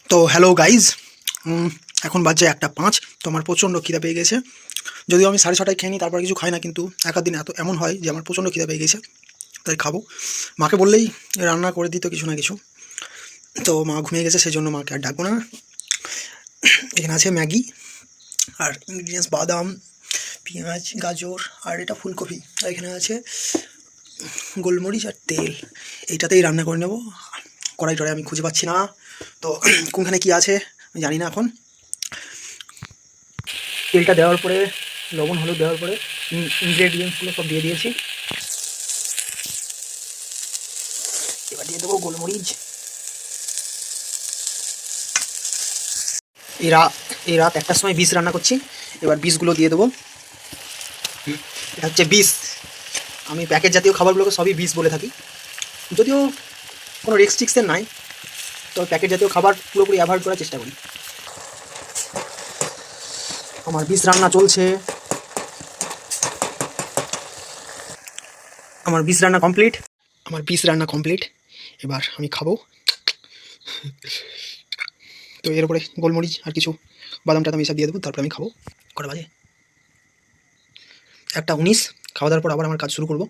তো hello guys, এখন বাজে 1:05। তো আমার প্রচণ্ড খিদে পেয়ে গেছে। যদিও আমি 6:30টায় খেয়ে নিই, তারপর কিছু খাই না, কিন্তু এক আধ দিন এমন হয় যে আমার প্রচণ্ড খিদে পেয়ে গেছে, তাই খাবো। মাকে বললেই রান্না করে দিত কিছু না কিছু। তো মা ঘুমিয়ে গেছে, সেই জন্য মাকে আর ডাকবো না। এখানে আছে ম্যাগি আর ইনগ্রিডিয়েন্টস বাদাম, পেঁয়াজ, গাজর আর এটা ফুলকপি। আর এখানে আছে গোলমরিচ আর তেল। এইটাতেই রান্না করে নেব। কড়াই টড়াই আমি খুঁজে পাচ্ছি না, তো কোনখানে কি আছে আমি জানি না। এখন তেলটা দেওয়ার পরে, লবণ হলুদ দেওয়ার পরে ইনগ্রেডিয়েন্টসগুলো সব দিয়ে দিয়েছি। এবার দিয়ে দেবো গোলমরিচ। এই রাত 1টার সময় বিষ রান্না করছি। এবার বিষগুলো দিয়ে দেবো। এটা হচ্ছে বিষ। আমি প্যাকেট জাতীয় খাবারগুলোকে সবই বিষ বলে থাকি, যদিও কোনো রেস্ট্রিকশন নাই, তো প্যাকেট জাতীয় খাবার পুরোপুরি অ্যাভয়েড করার চেষ্টা করি। আমার বিষ রান্না চলছে। আমার বিষ রান্না কমপ্লিট। এবার আমি খাবো। তো এর উপরে গোলমরিচ আর কিছু বাদাম টাদাম এসব দিয়ে দেবো, তারপরে আমি খাবো। কটা বাজে? 1:19। খাওয়া দাওয়ার পর আবার আমার কাজ শুরু করবো।